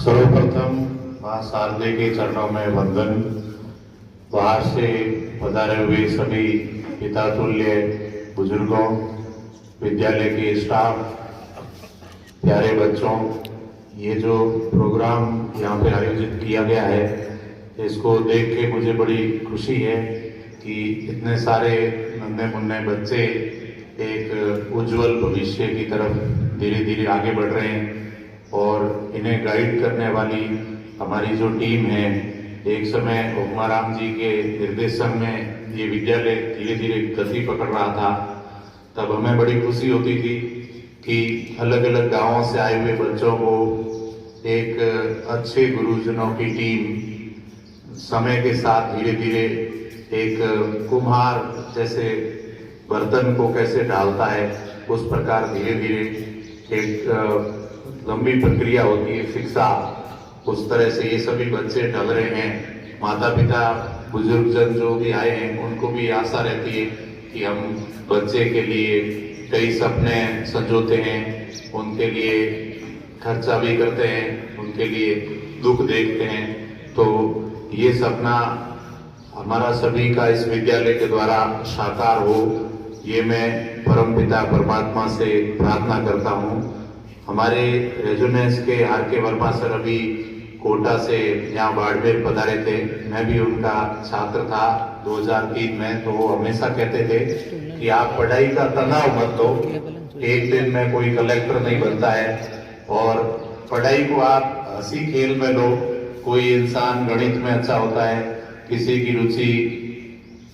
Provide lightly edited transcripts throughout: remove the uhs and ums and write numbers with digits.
सर्वप्रथम मां शारदे के चरणों में वंदन। बाहर से पधारे हुए सभी पिता तुल्य बुजुर्गों, विद्यालय के स्टाफ, प्यारे बच्चों, ये जो प्रोग्राम यहाँ पे आयोजित किया गया है, इसको देख के मुझे बड़ी खुशी है कि इतने सारे नन्हे मुन्ने बच्चे एक उज्जवल भविष्य की तरफ धीरे धीरे आगे बढ़ रहे हैं और इन्हें गाइड करने वाली हमारी जो टीम है, एक समय उमाराम जी के निर्देशन में ये विद्यालय धीरे धीरे गति पकड़ रहा था, तब हमें बड़ी खुशी होती थी कि अलग अलग गांवों से आए हुए बच्चों को एक अच्छे गुरुजनों की टीम समय के साथ धीरे धीरे एक कुम्हार जैसे बर्तन को कैसे डालता है, उस प्रकार धीरे धीरे एक लंबी प्रक्रिया होती है शिक्षा, उस तरह से ये सभी बच्चे ढल रहे हैं। माता पिता बुजुर्गजन जो भी आए हैं, उनको भी आशा रहती है कि हम बच्चे के लिए कई सपने संजोते हैं, उनके लिए खर्चा भी करते हैं, उनके लिए दुख देखते हैं। तो ये सपना हमारा सभी का इस विद्यालय के द्वारा साकार हो, ये मैं परमपिता परमात्मा से प्रार्थना करता हूँ। हमारे रेजोनेंस के आर के वर्मा सर अभी कोटा से यहाँ बाड़मेर पधारे थे, मैं भी उनका छात्र था 2003 में। तो वो हमेशा कहते थे कि आप पढ़ाई का तनाव मत लो, एक दिन में कोई कलेक्टर नहीं बनता है, और पढ़ाई को आप हंसी खेल में लो। कोई इंसान गणित में अच्छा होता है, किसी की रुचि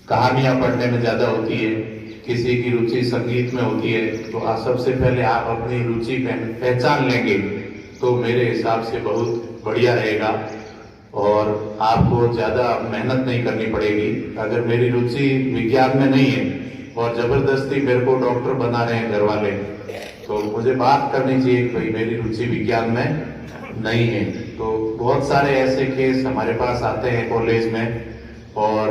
कहानियां पढ़ने में ज्यादा होती है, किसी की रुचि संगीत में होती है। तो आप सबसे पहले आप अपनी रुचि पहचान लेंगे तो मेरे हिसाब से बहुत बढ़िया रहेगा और आपको ज्यादा मेहनत नहीं करनी पड़ेगी। अगर मेरी रुचि विज्ञान में नहीं है और जबरदस्ती मेरे को डॉक्टर बना रहे हैं घर वाले, तो मुझे बात करनी चाहिए कि भाई मेरी रुचि विज्ञान में नहीं है। तो बहुत सारे ऐसे केस हमारे पास आते हैं कॉलेज में और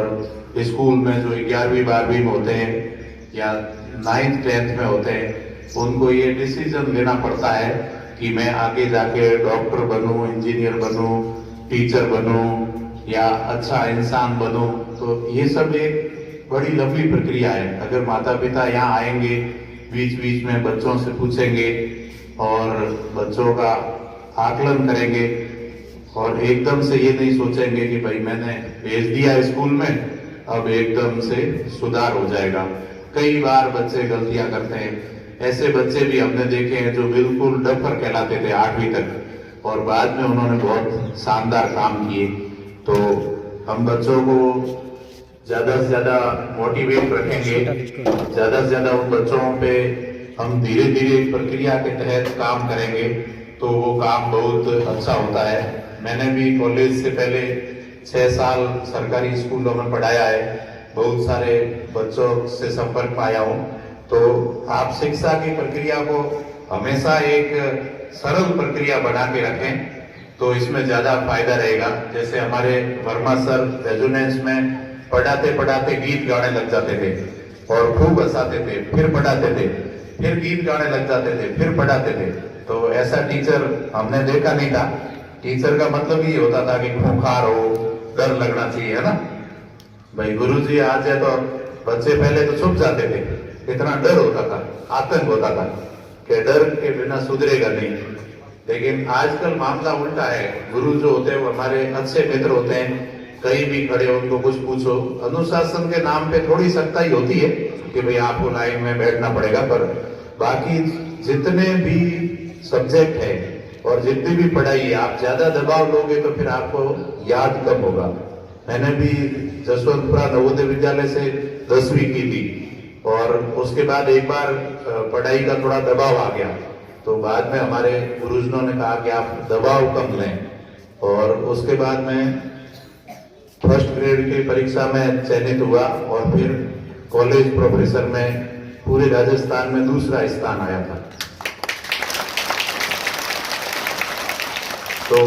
स्कूल में, जो 11वीं 12वीं में होते हैं या 9th 10th में होते हैं, उनको ये डिसीजन लेना पड़ता है कि मैं आगे जाके डॉक्टर बनूं, इंजीनियर बनूं, टीचर बनूं या अच्छा इंसान बनूं। तो ये सब एक बड़ी लंबी प्रक्रिया है। अगर माता पिता यहाँ आएंगे, बीच बीच में बच्चों से पूछेंगे और बच्चों का आकलन करेंगे और एकदम से ये नहीं सोचेंगे कि भाई मैंने भेज दिया स्कूल में, अब एकदम से सुधार हो जाएगा। कई बार बच्चे गलतियां करते हैं, ऐसे बच्चे भी हमने देखे हैं जो बिल्कुल डफर कहलाते थे 8वीं तक और बाद में उन्होंने बहुत शानदार काम किए। तो हम बच्चों को ज्यादा से ज्यादा मोटिवेट रखेंगे, ज्यादा से ज्यादा उन बच्चों पे हम धीरे धीरे प्रक्रिया के तहत काम करेंगे तो वो काम बहुत अच्छा होता है। मैंने भी कॉलेज से पहले 6 साल सरकारी स्कूलों में पढ़ाया है, बहुत सारे बच्चों से संपर्क में आया हूँ। तो आप शिक्षा की प्रक्रिया को हमेशा एक सरल प्रक्रिया बना के रखें तो इसमें ज्यादा फायदा रहेगा। जैसे हमारे वर्मा सर रेजोनेंस में पढ़ाते पढ़ाते गीत गाने लग जाते थे और खूब हंसाते थे, फिर पढ़ाते थे, फिर गीत गाने लग जाते थे, फिर पढ़ाते थे। तो ऐसा टीचर हमने देखा नहीं था। टीचर का मतलब ये होता था कि खूंखार हो, डर लगना चाहिए, है ना भाई। गुरुजी आ जाए तो बच्चे पहले तो छुप जाते थे, इतना डर होता था, आतंक होता था कि डर के बिना सुधरेगा नहीं। लेकिन आजकल मामला उल्टा है। गुरु जो होते हैं वो हमारे अच्छे मित्र होते हैं, कहीं भी खड़े हो उनको कुछ पूछो। अनुशासन के नाम पे थोड़ी सख्ताई होती है कि भाई आपको लाइन में बैठना पड़ेगा, पर बाकी जितने भी सब्जेक्ट है और जितनी भी पढ़ाई है, आप ज्यादा दबाव लोगे तो फिर आपको याद कम होगा। मैंने भी जसवंतपुरा नवोदय विद्यालय से 10वीं की थी और उसके बाद एक बार पढ़ाई का थोड़ा दबाव आ गया, तो बाद में हमारे गुरुजनों ने कहा कि आप दबाव कम लें और उसके बाद में फर्स्ट ग्रेड की परीक्षा में चयनित हुआ और फिर कॉलेज प्रोफेसर में पूरे राजस्थान में दूसरा स्थान आया था। तो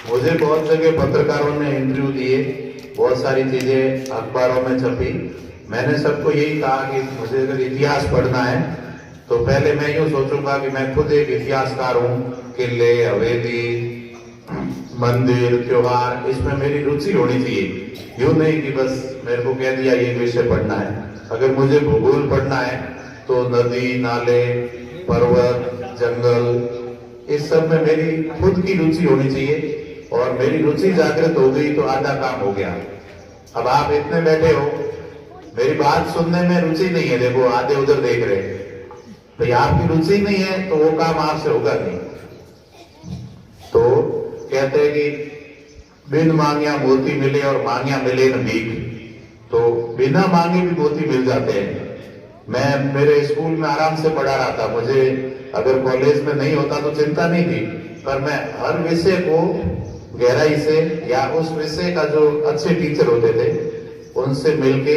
मुझे बहुत जगह पत्रकारों ने इंटरव्यू दिए, बहुत सारी चीजें अखबारों में छपी। मैंने सबको यही कहा कि मुझे अगर इतिहास पढ़ना है तो पहले मैं यूं सोचूंगा कि मैं खुद एक इतिहासकार हूँ, किले, हवेली, मंदिर त्योहार इसमें मेरी रुचि होनी चाहिए। यूं नहीं कि बस मेरे को कह दिया ये विषय पढ़ना है। अगर मुझे भूगोल पढ़ना है तो नदी नाले पर्वत जंगल इस सब में मेरी खुद की रुचि होनी चाहिए, और मेरी रुचि जागृत हो गई तो आधा काम हो गया। अब आप इतने बैठे हो, मेरी बात सुनने में रुचि नहीं है, देखो आधे उधर देख रहे हैं, भाई आपकी रुचि नहीं है तो वो काम आपसे होगा नहीं। तो कहते हैं कि बिन मांगिया मोती मिले और मांगिया मिले न भीख, तो बिना मांगे भी मोती मिल जाते हैं। मैं मेरे स्कूल में आराम से पढ़ा रहा था, मुझे अगर कॉलेज में नहीं होता तो चिंता नहीं थी, पर मैं हर विषय को गहराई से, या उस विषय का जो अच्छे टीचर होते थे उनसे मिलके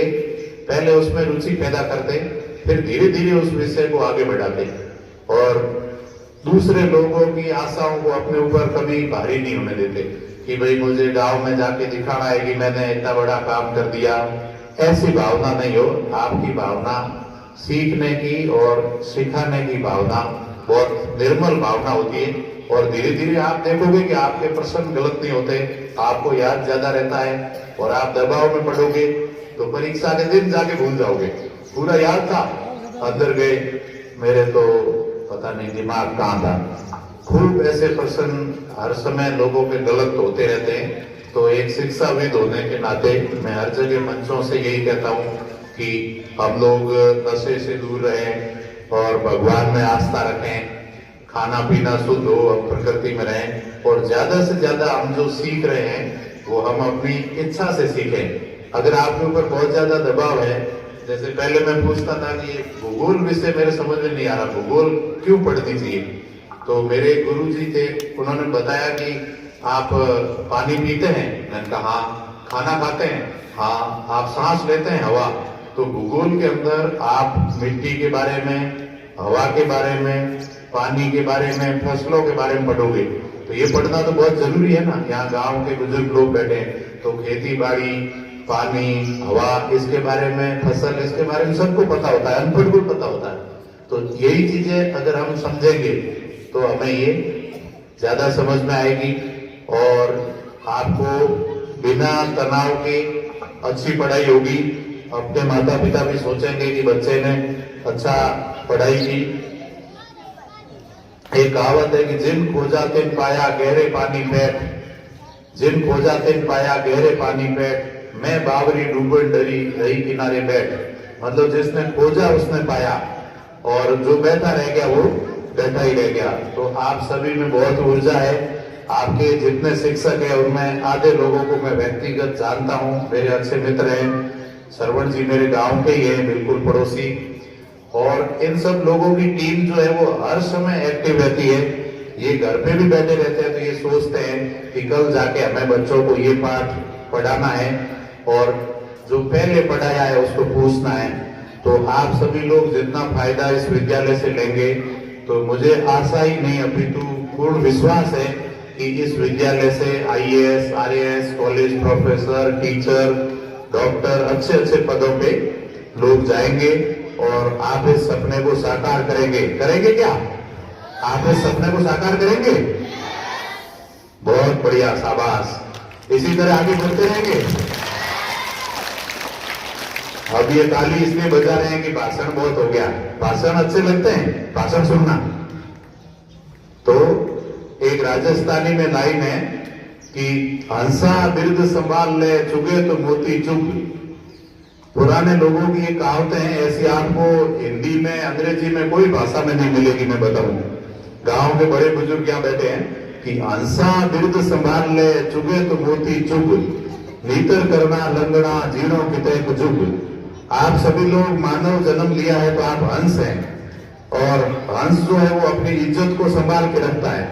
पहले उसमें रुचि पैदा करते, फिर धीरे धीरे उस विषय को आगे बढ़ाते, और दूसरे लोगों की आशाओं को अपने ऊपर कभी भारी नहीं होने देते कि भाई मुझे गांव में जाके दिखाना है कि मैंने इतना बड़ा काम कर दिया। ऐसी भावना नहीं हो, आपकी भावना सीखने की और सिखाने की भावना बहुत निर्मल भावना होती है, और धीरे धीरे आप देखोगे कि आपके प्रश्न गलत नहीं होते, आपको याद ज्यादा रहता है, और आप दबाव में पढ़ोगे तो परीक्षा के दिन जाके भूल जाओगे। पूरा याद था, अंदर गए मेरे तो पता नहीं दिमाग कहाँ था। खूब ऐसे प्रश्न हर समय लोगों के गलत होते रहते हैं। तो एक शिक्षाविद होने के नाते मैं हर जगह मंचों से यही कहता हूँ कि हम लोग नशे से दूर रहें और भगवान में आस्था रखें, खाना पीना शुद्ध हो, हम प्रकृति में रहें, और ज्यादा से ज्यादा हम जो सीख रहे हैं वो हम अपनी इच्छा से सीखें। अगर आपके ऊपर बहुत ज्यादा दबाव है, जैसे पहले मैं पूछता था कि ये भूगोल विषय मेरे समझ में नहीं आ रहा, भूगोल क्यों पढ़नी चाहिए, तो मेरे गुरुजी थे, उन्होंने बताया कि आप पानी पीते हैं, मैंने कहा हाँ। खाना खाते हैं, हाँ। आप सांस लेते हैं, हवा। तो भूगोल के अंदर आप मिट्टी के बारे में, हवा के बारे में, पानी के बारे में, फसलों के बारे में पढ़ोगे, तो ये पढ़ना तो बहुत जरूरी है ना। यहाँ गांव के बुजुर्ग लोग बैठे हैं, तो खेती बाड़ी, पानी, हवा, इसके बारे में, फसल, इसके बारे में सबको पता होता है, अनपढ़ को पता होता है। तो यही चीजें अगर हम समझेंगे तो हमें ये ज्यादा समझ में आएगी, और आपको बिना तनाव के अच्छी पढ़ाई होगी। अपने माता पिता भी सोचेंगे कि बच्चे ने अच्छा पढ़ाई की। एक कहावत है कि जिन खोजा तिन पाया गहरे पानी पेट, जिन खोजा तिन पाया गहरे पानी पेट, मैं बावरी डूबन डरी रही किनारे बैठ। मतलब जिसने खोजा उसने पाया, और जो बैठा रह गया वो बैठा ही रह गया। तो आप सभी में बहुत ऊर्जा है। आपके जितने शिक्षक हैं उनमें आधे लोगों को मैं व्यक्तिगत जानता हूँ, मेरे अच्छे मित्र हैं। श्रवण जी मेरे गांव के ही हैं, बिल्कुल पड़ोसी, और इन सब लोगों की टीम जो है वो हर समय एक्टिव रहती है। ये घर पे भी बैठे रहते हैं, तो ये सोचते हैं कि कल जाके हमें बच्चों को ये पाठ पढ़ाना है, और जो पहले पढ़ाया है उसको पूछना है। तो आप सभी लोग जितना फायदा इस विद्यालय से लेंगे, तो मुझे आशा ही नहीं अपितु पूर्ण विश्वास है कि इस विद्यालय से IAS, RAS, college professor, teacher, doctor, अच्छे अच्छे पदों पे लोग जाएंगे, और आप इस सपने को साकार करेंगे। करेंगे क्या? आप इस सपने को साकार करेंगे? बहुत बढ़िया, शाबाश। इसी तरह आगे बढ़ते रहेंगे। अब ये ताली इसलिए बजा रहे हैं कि भाषण बहुत हो गया। भाषण अच्छे लगते हैं, भाषण सुनना। तो एक राजस्थानी में लाइन है कि हंसा बिरद संभाल ले, चुगे तो मोती चुग। पुराने लोगों की ये कहावतें हैं, ऐसी आपको हिंदी में, अंग्रेजी में, कोई भाषा में नहीं मिलेगी। मैं बताऊं, गांव के बड़े बुजुर्ग यहाँ बैठे हैं कि हंसा बिरद संभाल ले, चुगे तो मोती चुग, नीतर करना लंगड़ा जीणों किते जुग। आप सभी लोग मानव जन्म लिया है तो आप हंस हैं, और हंस जो है वो अपनी इज्जत को संभाल के रखता है,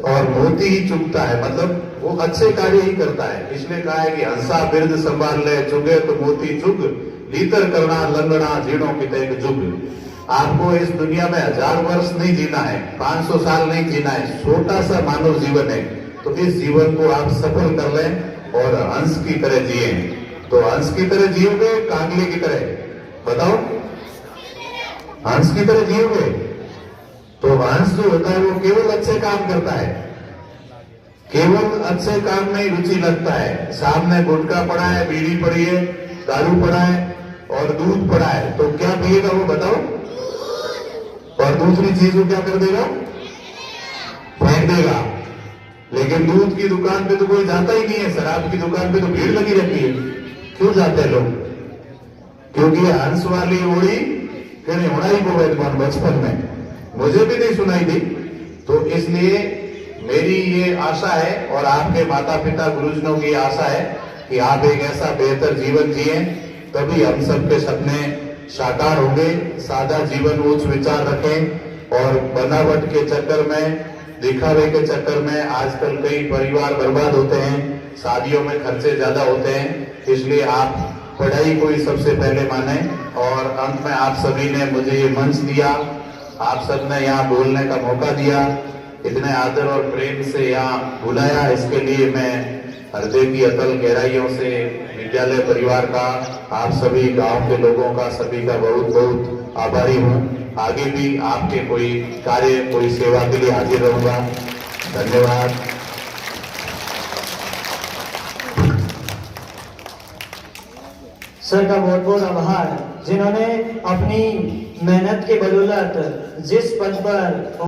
और मोती ही चुगता है, मतलब वो अच्छे कार्य ही करता है। इसलिए कहा है कि हंसा बिरद संभाल ले, चुगे तो मोती चुग, नीतर करना लंगड़ा जीणों किते जुग। आपको इस दुनिया में 1000 वर्ष नहीं जीना है, 500 साल नहीं जीना है, छोटा सा मानव जीवन है। तो इस जीवन को आप सफल कर लें और हंस की तरह जिए। तो हंस की तरह जियोगे, कांगले की तरह? बताओ, हंस की तरह जियोगे? तो हंस जो होता है वो केवल अच्छे काम करता है। केवल अच्छे काम में ही रुचि लगता है। सामने गुटखा पड़ा है, बीड़ी पड़ी है, दारू पड़ा है और दूध पड़ा है, तो क्या पिएगा वो बताओ? और दूसरी चीज को क्या कर देगा? फेंक देगा। लेकिन दूध की दुकान पे तो कोई जाता ही नहीं है, शराब की दुकान पे तो भीड़ लगी रहती है। क्यों जाते हैं लोग? क्योंकि हंस वाली ओड़ी कहीं होना ही को बचपन में मुझे भी नहीं सुनाई दी। तो इसलिए मेरी ये आशा है और आपके माता पिता गुरुजनों की आशा है कि आप एक ऐसा बेहतर जीवन जिए, तभी हम सबके सपने साकार होंगे। सादा जीवन, उच्च विचार रखें और बनावट के चक्कर में, दिखावे के चक्कर में आजकल कई परिवार बर्बाद होते हैं, शादियों में खर्चे ज्यादा होते हैं। इसलिए आप पढ़ाई को ही सबसे पहले माने। और अंत में आप सभी ने मुझे ये मंच दिया, आप सब ने यहाँ बोलने का मौका दिया, इतने आदर और प्रेम से यहाँ बुलाया, इसके लिए मैं हृदय की अतल गहराइयों से विद्यालय परिवार का, आप सभी गांव के लोगों का, सभी का बहुत बहुत आभारी हूँ। आगे भी आपके कोई कार्य, कोई सेवा के लिए हाजिर रहूंगा। धन्यवाद। सर का बहुत बहुत आभार, जिन्होंने अपनी मेहनत के बदौलत जिस पद पर